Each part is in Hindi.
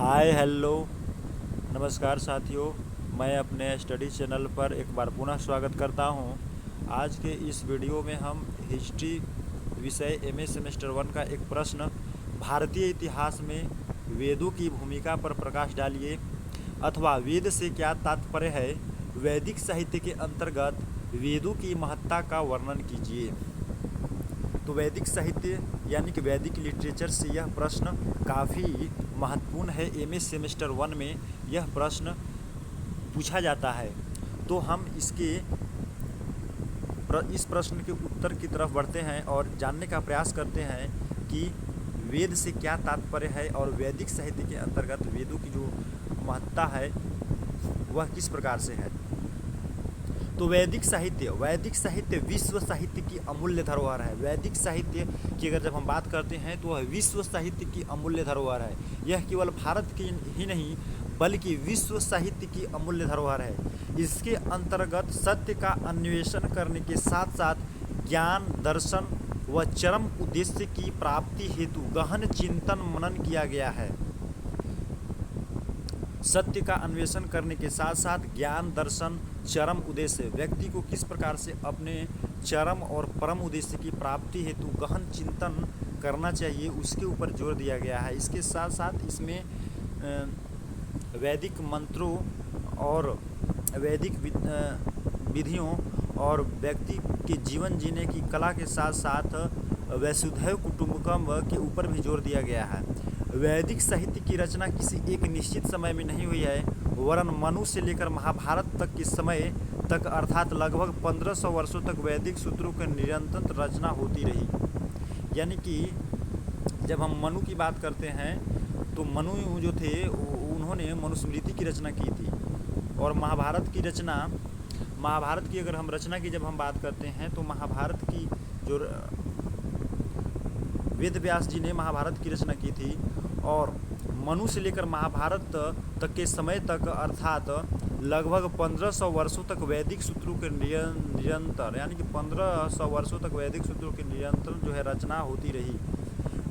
हाय हेलो नमस्कार साथियों। मैं अपने स्टडी चैनल पर एक बार पुनः स्वागत करता हूं। आज के इस वीडियो में हम हिस्ट्री विषय एमए सेमेस्टर 1 का एक प्रश्न, भारतीय इतिहास में वेदों की भूमिका पर प्रकाश डालिए अथवा वेद से क्या तात्पर्य है, वैदिक साहित्य के अंतर्गत वेदों की महत्ता का वर्णन कीजिए। तो वैदिक साहित्य यानी कि वैदिक लिटरेचर से यह प्रश्न काफ़ी महत्वपूर्ण है। एमए सेमेस्टर 1 में यह प्रश्न पूछा जाता है। तो हम इस प्रश्न के उत्तर की तरफ बढ़ते हैं और जानने का प्रयास करते हैं कि वेद से क्या तात्पर्य है और वैदिक साहित्य के अंतर्गत वेदों की जो महत्ता है वह किस प्रकार से है। तो वैदिक साहित्य विश्व साहित्य की अमूल्य धरोहर है। वैदिक साहित्य की अगर जब हम बात करते हैं तो वह विश्व साहित्य की अमूल्य धरोहर है। यह केवल भारत की ही नहीं बल्कि विश्व साहित्य की अमूल्य धरोहर है। इसके अंतर्गत सत्य का अन्वेषण करने के साथ साथ ज्ञान, दर्शन व चरम उद्देश्य की प्राप्ति हेतु गहन चिंतन मनन किया गया है। सत्य का अन्वेषण करने के साथ साथ ज्ञान, दर्शन, चरम उद्देश्य, व्यक्ति को किस प्रकार से अपने चरम और परम उद्देश्य की प्राप्ति हेतु गहन चिंतन करना चाहिए, उसके ऊपर जोर दिया गया है। इसके साथ साथ इसमें वैदिक मंत्रों और वैदिक विधियों और व्यक्ति के जीवन जीने की कला के साथ साथ वसुधैव कुटुंबकम के ऊपर भी जोर दिया गया है। वैदिक साहित्य की रचना किसी एक निश्चित समय में नहीं हुई है, वरन मनु से लेकर महाभारत तक के समय तक अर्थात लगभग 1500 वर्षों तक वैदिक सूत्रों की निरंतर रचना होती रही। यानी कि जब हम मनु की बात करते हैं तो मनु जो थे उन्होंने मनुस्मृति की रचना की थी। और महाभारत की अगर हम रचना की जब हम बात करते हैं तो महाभारत की जो वेद व्यास जी ने महाभारत की रचना की थी और मनु से लेकर महाभारत तक के समय तक अर्थात लगभग 1500 वर्षों तक वैदिक सूत्रों के निरंतर यानी कि 1500 वर्षों तक वैदिक सूत्रों के निरंतर जो है रचना होती रही।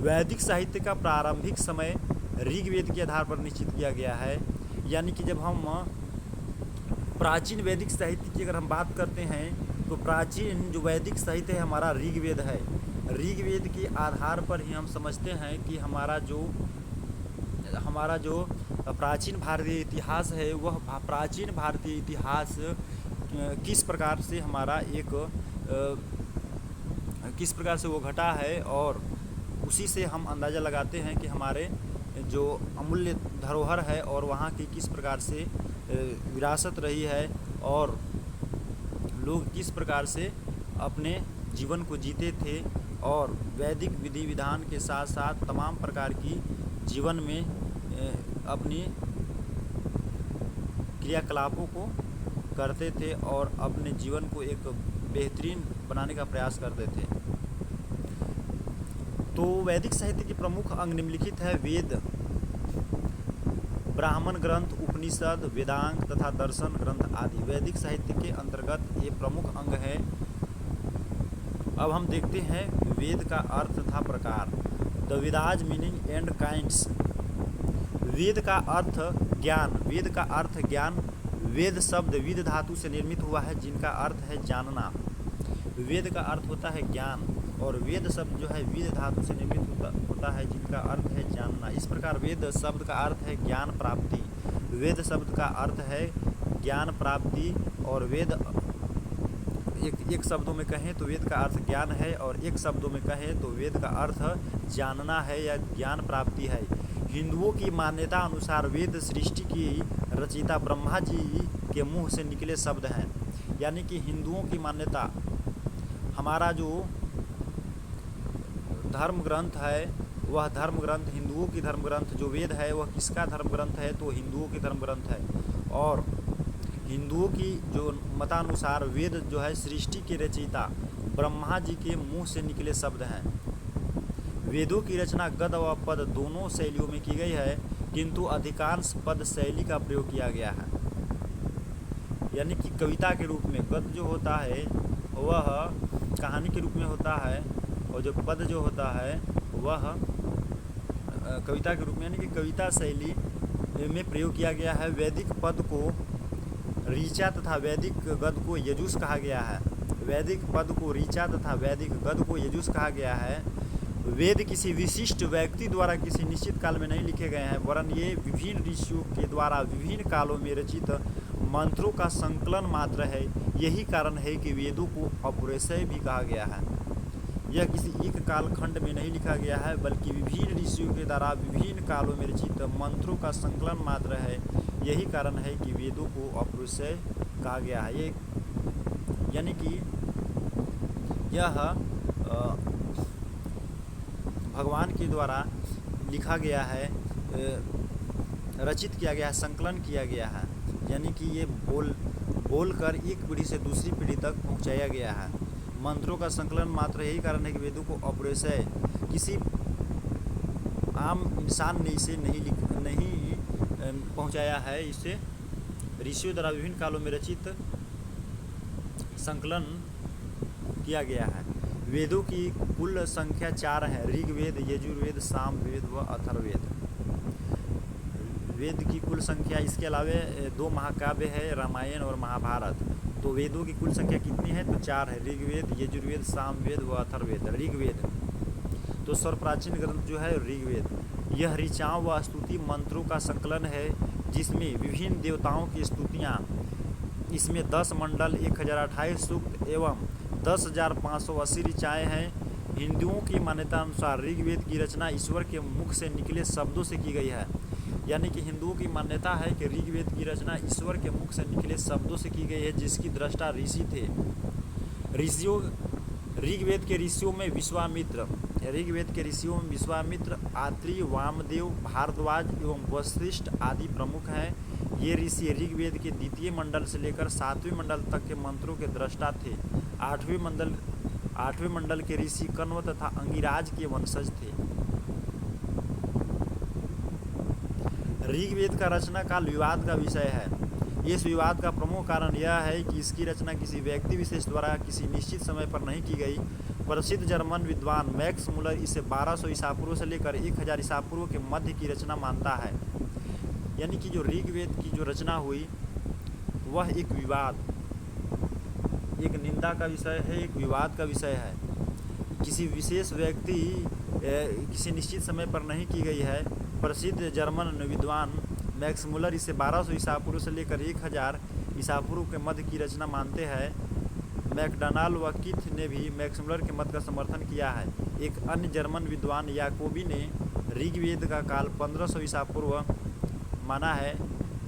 वैदिक साहित्य का प्रारंभिक समय ऋग्वेद के आधार पर निश्चित किया गया है। यानी कि जब हम प्राचीन वैदिक साहित्य की अगर हम बात करते हैं तो प्राचीन जो वैदिक साहित्य है हमारा ऋग्वेद है। ऋग्वेद के आधार पर ही हम समझते हैं कि हमारा जो प्राचीन भारतीय इतिहास है वह प्राचीन भारतीय इतिहास किस प्रकार से हमारा किस प्रकार से वो घटा है, और उसी से हम अंदाज़ा लगाते हैं कि हमारे जो अमूल्य धरोहर है और वहाँ की किस प्रकार से विरासत रही है और लोग किस प्रकार से अपने जीवन को जीते थे और वैदिक विधि विधान के साथ साथ तमाम प्रकार की जीवन में अपनी क्रियाकलापों को करते थे और अपने जीवन को एक बेहतरीन बनाने का प्रयास करते थे। तो वैदिक साहित्य के प्रमुख अंग निम्नलिखित है: वेद, ब्राह्मण ग्रंथ, उपनिषद, वेदांग तथा दर्शन ग्रंथ आदि वैदिक साहित्य के अंतर्गत ये प्रमुख अंग है। अब हम देखते हैं वेद का अर्थ तथा प्रकार। The Vedas meaning and kinds. Veda का अर्थ ज्ञान। वेद शब्द विद धातु से निर्मित हुआ है जिनका अर्थ है जानना। वेद का अर्थ होता है ज्ञान और वेद शब्द जो है विद धातु से निर्मित होता है जिनका अर्थ है जानना। इस प्रकार वेद शब्द का अर्थ है ज्ञान प्राप्ति। वेद शब्द का अर्थ है ज्ञान प्राप्ति और वेद एक शब्दों में कहें तो वेद का अर्थ ज्ञान है और एक शब्दों में कहें तो वेद का अर्थ जानना है या ज्ञान प्राप्ति है। हिंदुओं की मान्यता अनुसार वेद सृष्टि की रचयिता ब्रह्मा जी के मुंह से निकले शब्द हैं। यानी कि हिंदुओं की मान्यता, हमारा जो धर्म ग्रंथ है वह धर्म ग्रंथ, हिंदुओं की धर्म ग्रंथ जो वेद है वह किसका धर्म ग्रंथ है तो हिंदुओं की धर्म ग्रंथ है। और हिंदुओं की जो मतानुसार वेद जो है सृष्टि के रचयिता ब्रह्मा जी के मुंह से निकले शब्द हैं। वेदों की रचना गद व पद दोनों शैलियों में की गई है, किंतु अधिकांश पद शैली का प्रयोग किया गया है। यानी कि कविता के रूप में गद जो होता है वह कहानी के रूप में होता है और जो पद जो होता है वह कविता के रूप में, यानी कि कविता शैली में प्रयोग किया गया है। वैदिक पद को ऋचा तथा वैदिक गद्य को यजुष कहा गया है। वैदिक पद को ऋचा तथा वैदिक गद्य को यजुष कहा गया है। वेद किसी विशिष्ट व्यक्ति द्वारा किसी निश्चित काल में नहीं लिखे गए हैं, वरन ये विभिन्न ऋषियों के द्वारा विभिन्न कालों में रचित मंत्रों का संकलन मात्र है। यही कारण है कि वेदों को अपौरुषेय भी कहा गया है। यह किसी एक कालखंड में नहीं लिखा गया है, बल्कि विभिन्न ऋषियों के द्वारा विभिन्न कालों में रचित मंत्रों का संकलन मात्र है। यही कारण है कि वेदों को अपौरुषेय कहा गया है। ये यानी कि यह भगवान के द्वारा लिखा गया है, रचित किया गया है, संकलन किया गया है, यानी कि ये बोलकर एक पीढ़ी से दूसरी पीढ़ी तक पहुंचाया गया है। मंत्रों का संकलन मात्र यही कारण है कि वेदों को अपौरुषेय किसी आम इंसान ने इसे नहीं पहुंचाया है। इसे ऋषियों द्वारा विभिन्न कालों में रचित संकलन किया गया है। वेदों की कुल संख्या 4 है: ऋग्वेद, यजुर्वेद, सामवेद व अथर्ववेद। वेद की कुल संख्या, इसके अलावा 2 महाकाव्य है, रामायण और महाभारत। तो वेदों की कुल संख्या कितनी है? तो 4 है: ऋग्वेद, यजुर्वेद, सामवेद व अथर्ववेद। ऋग्वेद तो सर्वप्राचीन ग्रंथ जो है ऋग्वेद, यह ऋचाओं व स्तुति मंत्रों का संकलन है, जिसमें विभिन्न देवताओं की स्तुतियाँ, इसमें 10 मंडल, 1028 सूक्त एवं 10,580 ऋचाएँ हैं। हिंदुओं की मान्यता अनुसार ऋग्वेद की रचना ईश्वर के मुख से निकले शब्दों से की गई है। यानी कि हिंदुओं की मान्यता है कि ऋग्वेद की रचना ईश्वर के मुख से निकले शब्दों से की गई है, जिसकी दृष्टा ऋषि थे। ऋग्वेद के ऋषियों में विश्वामित्र, आत्रि, वामदेव, भारद्वाज एवं वशिष्ठ आदि प्रमुख हैं। ये ऋषि ऋग्वेद के द्वितीय मंडल से लेकर 7वें मंडल तक के मंत्रों के दृष्टा थे। 8वें मंडल के ऋषि कण्व तथा अंगिराज के वंशज थे। ऋग्वेद का रचना काल विवाद का विषय है। इस विवाद का प्रमुख कारण यह है कि इसकी रचना किसी व्यक्ति विशेष द्वारा किसी निश्चित समय पर नहीं की गई। प्रसिद्ध जर्मन विद्वान मैक्स मुलर इसे 1200 ईसा पूर्व से लेकर 1000 ईसा पूर्व के मध्य की रचना मानता है। यानी कि जो ऋग्वेद की जो रचना हुई वह एक विवाद, एक निंदा का विषय है, एक विवाद का विषय है। किसी विशेष व्यक्ति किसी निश्चित समय पर नहीं की गई है। प्रसिद्ध जर्मन विद्वान मैक्स मुलर इसे 1200 ईसा पूर्व से लेकर 1000 ईसा पूर्व के मध्य की रचना मानते हैं। मैकडॉनाल्ड व कीथ ने भी मैक्स मुलर के मत का समर्थन किया है। एक अन्य जर्मन विद्वान याकोबी ने ऋग्वेद का काल 1500 ईसा पूर्व माना है,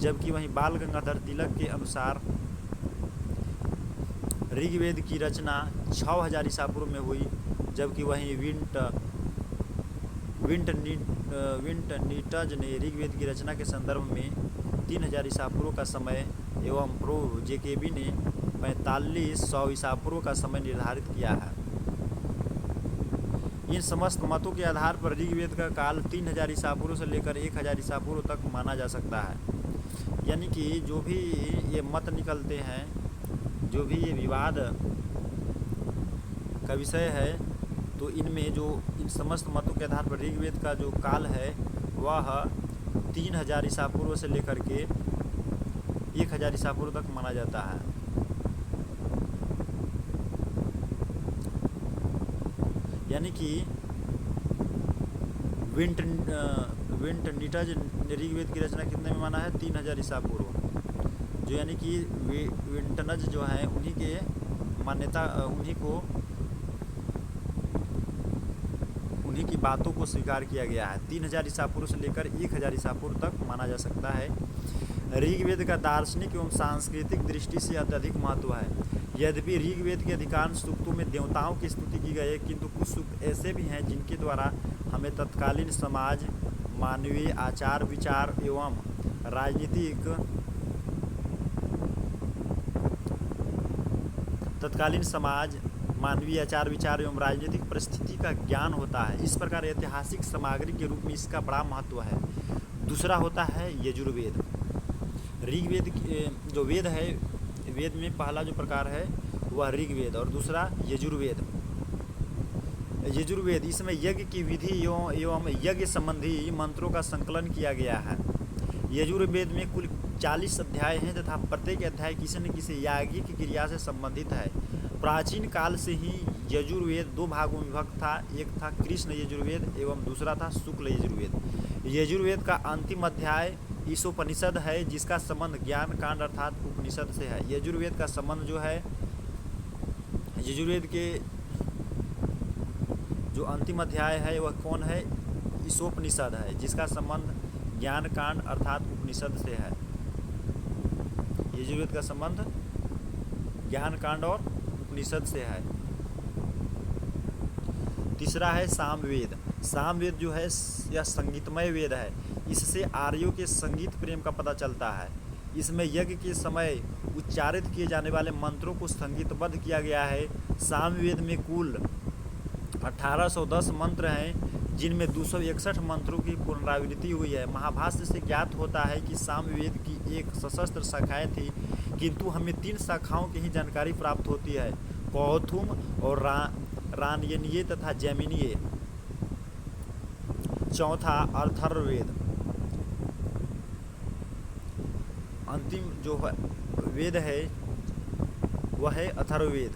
जबकि वहीं बाल गंगाधर तिलक के अनुसार ऋग्वेद की रचना 6000 ईसा पूर्व में हुई, जबकि वहीं विंटनीटज ने ऋग्वेद की रचना के संदर्भ में 3000 ईसा पूर्व का समय एवं प्रो जेकेबी ने 4500 ईसा पूर्व का समय निर्धारित किया है। इन समस्त मतों के आधार पर ऋग्वेद का काल 3000 ईसा पूर्व से लेकर 1000 ईसा पूर्व तक माना जा सकता है। यानी कि जो भी ये मत निकलते हैं, जो भी ये विवाद का विषय है, तो इनमें जो इन समस्त मतों के आधार पर ऋग्वेद का जो काल है वह 3000 ईसा पूर्व से लेकर के 1000 ईसा पूर्व तक माना जाता है। यानी कि विंटनीटज ने ऋग्वेद की रचना कितने में माना है? 3000 ईसा पूर्व। जो यानी कि विंटनज जो है उन्हीं के मान्यता, उन्हीं की बातों को स्वीकार किया गया है। 3000 ईसा पूर्व से लेकर 1000 ईसा पूर्व तक माना जा सकता है। ऋग्वेद का दार्शनिक एवं सांस्कृतिक दृष्टि से अत्यधिक महत्व है। यद्यपि ऋग्वेद के अधिकांश सूक्तों में देवताओं की स्तुति की गई है, किंतु कुछ सूक्त ऐसे भी हैं जिनके द्वारा हमें तत्कालीन समाज, मानवीय आचार विचार एवं राजनीतिक परिस्थिति का ज्ञान होता है। इस प्रकार ऐतिहासिक सामग्री के रूप में इसका बड़ा महत्व है। दूसरा होता है यजुर्वेद। ऋग्वेद जो वेद है, वेद में पहला जो प्रकार है वह ऋग्वेद और दूसरा यजुर्वेद। यजुर्वेद, इसमें यज्ञ की विधि एवं यज्ञ संबंधी मंत्रों का संकलन किया गया है। यजुर्वेद में कुल 40 अध्याय हैं तथा प्रत्येक अध्याय किसी न किसी याज्ञिक क्रिया से संबंधित है। प्राचीन काल से ही यजुर्वेद 2 भागों में विभक्त था, एक था कृष्ण यजुर्वेद एवं दूसरा था शुक्ल यजुर्वेद। यजुर्वेद का अंतिम अध्याय ईशोपनिषद है, जिसका संबंध ज्ञान कांड अर्थात उपनिषद से है। यजुर्वेद का संबंध जो है, यजुर्वेद के जो अंतिम अध्याय है वह कौन है? ईशोपनिषद है, जिसका संबंध ज्ञान कांड अर्थात उपनिषद से है। यजुर्वेद का संबंध ज्ञान कांड और उपनिषद से है। तीसरा है सामवेद। सामवेद जो है यह संगीतमय वेद है। इससे आर्यों के संगीत प्रेम का पता चलता है। इसमें यज्ञ के समय उच्चारित किए जाने वाले मंत्रों को संगीतबद्ध किया गया है। सामवेद में कुल 1810 मंत्र हैं, जिनमें 261 मंत्रों की पुनरावृत्ति हुई है। महाभाष्य से ज्ञात होता है कि सामवेद की एक सशस्त्र शाखाएं थी, किंतु हमें 3 शाखाओं की ही जानकारी प्राप्त होती है, कौथुम और रानयनीय तथा जैमिनीय। चौथा अथर्ववेद। अंतिम जो वेद है वह है अथर्ववेद।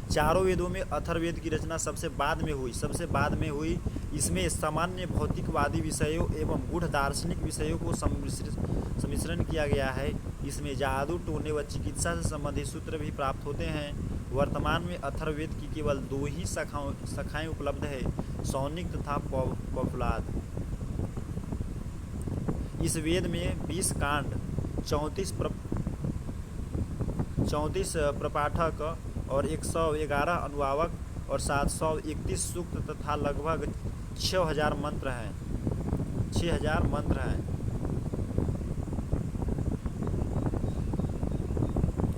चारों वेदों में अथर्ववेद की रचना सबसे बाद में हुई। इसमें सामान्य भौतिकवादी विषयों एवं गूढ़ दार्शनिक विषयों को सम्मिश्रण किया गया है। इसमें जादू, टोने व चिकित्सा से संबंधित सूत्र भी प्राप्त होते हैं। वर्तमान में अथर्ववेद की केवल 2 ही शाखाएं उपलब्ध है, सौनिक तथा पौफलाद। इस वेद में 20 कांड, 34 प्रपाठक और 111 अनुवावक और 731 सूक्त तथा लगभग 6000 मंत्र हैं।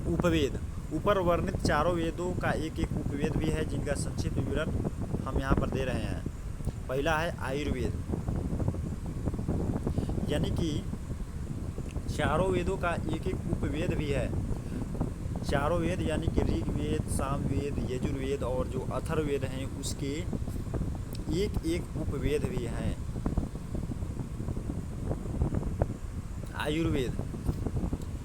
उपवेद। ऊपर वर्णित चारों वेदों का एक उपवेद भी है, जिनका संक्षिप्त विवरण हम यहाँ पर दे रहे हैं। पहला है आयुर्वेद, यानी कि चारों वेदों का एक उपवेद भी है। चारों वेद यानी कि ऋग्वेद, सामवेद, यजुर्वेद और जो अथर्ववेद हैं उसके एक उपवेद भी हैं।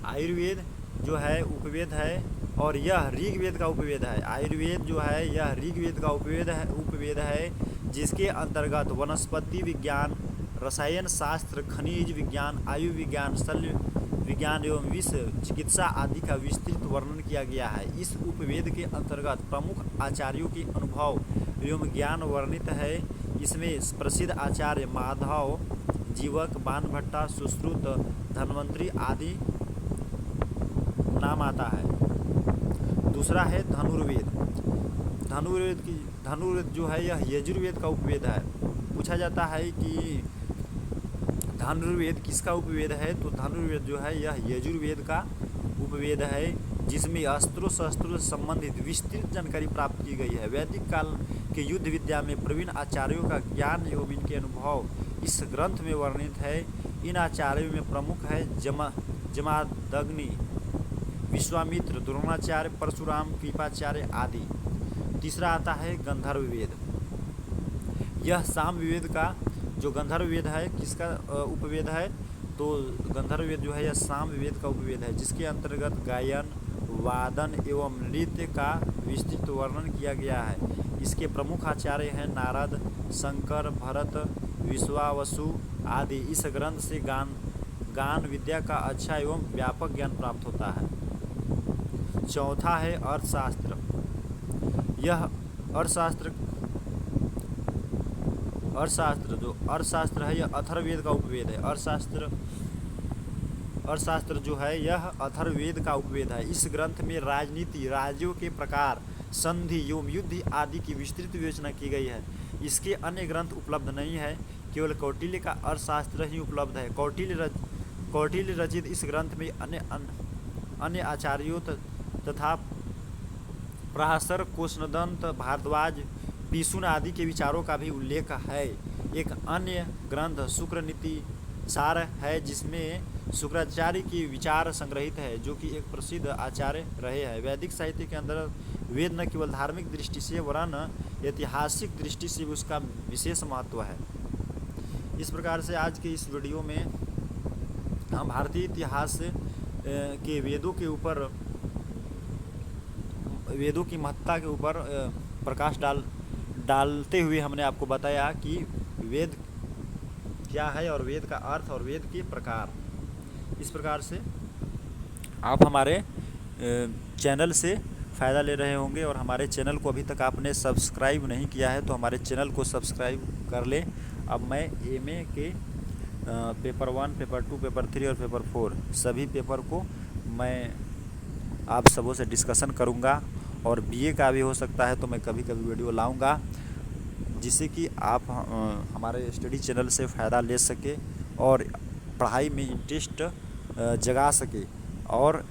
आयुर्वेद जो है उपवेद है और यह ऋग्वेद का उपवेद है। आयुर्वेद जो है यह ऋग्वेद का उपवेद है, जिसके अंतर्गत वनस्पति विज्ञान, रसायन शास्त्र, खनिज विज्ञान, आयु विज्ञान, शल्य विज्ञान एवं विष चिकित्सा आदि का विस्तृत वर्णन किया गया है। इस उपवेद के अंतर्गत प्रमुख आचार्यों के अनुभव एवं ज्ञान वर्णित है। इसमें प्रसिद्ध आचार्य माधव, जीवक, बाणभट्टा, सुश्रुत, धन्वंतरी आदि नाम आता है। दूसरा है धनुर्वेद। धनुर्वेद जो है यह यजुर्वेद का उपवेद है। पूछा जाता है कि धनुर्वेद किसका उपवेद है, तो धनुर्वेद जो है यह यजुर्वेद का उपवेद है, जिसमें अस्त्रों शस्त्रों से संबंधित विस्तृत जानकारी प्राप्त की गई है। वैदिक काल के युद्ध विद्या में प्रवीण आचार्यों का ज्ञान एवं इनके अनुभव इस ग्रंथ में वर्णित है। इन आचार्यों में प्रमुख है जमादग्नि, विश्वामित्र, द्रोणाचार्य, परशुराम, कृपाचार्य आदि। तीसरा आता है गंधर्ववेद। यह सामवेद का जो गंधर्ववेद है किसका उपवेद है, तो गंधर्ववेद जो है यह सामवेद का उपवेद है, जिसके अंतर्गत गायन, वादन एवं नृत्य का विस्तृत वर्णन किया गया है। इसके प्रमुख आचार्य हैं नारद, शंकर, भरत, विश्वावसु आदि। इस ग्रंथ से गान विद्या का अच्छा एवं व्यापक ज्ञान प्राप्त होता है। चौथा है अर्थशास्त्र। यह अर्थशास्त्र है यह अथर्ववेद का उपवेद है। अर्थशास्त्र जो है यह अथर्ववेद का उपवेद है। इस ग्रंथ में राजनीति, राज्यों के प्रकार, संधि एवं युद्ध आदि की विस्तृत विवेचना की गई है। इसके अन्य ग्रंथ उपलब्ध नहीं है, केवल कौटिल्य का अर्थशास्त्र ही उपलब्ध है। कौटिल्य रचित इस ग्रंथ में अन्य आचार्यों तथा पराशर, कोशनदंत, भारद्वाज, पिशुन आदि के विचारों का भी उल्लेख है। एक अन्य ग्रंथ शुक्रनीति सार है, जिसमें शुक्राचार्य की विचार संग्रहित है, जो कि एक प्रसिद्ध आचार्य रहे हैं। वैदिक साहित्य के अंदर वेद न केवल धार्मिक दृष्टि से वरन ऐतिहासिक दृष्टि से भी उसका विशेष महत्व है। इस प्रकार से आज के इस वीडियो में हम भारतीय इतिहास के वेदों की महत्ता के ऊपर प्रकाश डालते हुए हमने आपको बताया कि वेद क्या है और वेद का अर्थ और वेद के प्रकार। इस प्रकार से आप हमारे चैनल से फ़ायदा ले रहे होंगे और हमारे चैनल को अभी तक आपने सब्सक्राइब नहीं किया है तो हमारे चैनल को सब्सक्राइब कर लें। अब मैं एमए के पेपर 1, पेपर 2, पेपर 3 और पेपर 4 सभी पेपर को मैं आप सबों से डिस्कशन करूंगा और बीए का भी हो सकता है तो मैं कभी कभी वीडियो लाऊंगा, जिससे कि आप हमारे स्टडी चैनल से फ़ायदा ले सके और पढ़ाई में इंटरेस्ट जगा सके और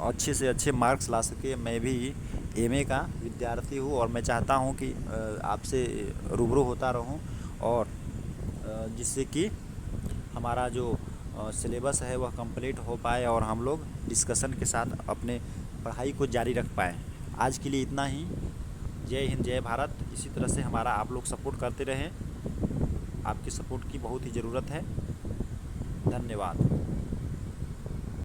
अच्छे से अच्छे मार्क्स ला सके। मैं भी एमए का विद्यार्थी हूँ और मैं चाहता हूँ कि आपसे रूबरू होता रहूँ और जिससे कि हमारा जो सिलेबस है वह कंप्लीट हो पाए और हम लोग डिस्कशन के साथ अपने पढ़ाई को जारी रख पाएँ। आज के लिए इतना ही। जय हिंद, जय भारत। इसी तरह से हमारा आप लोग सपोर्ट करते रहें। आपकी सपोर्ट की बहुत ही ज़रूरत है। धन्यवाद।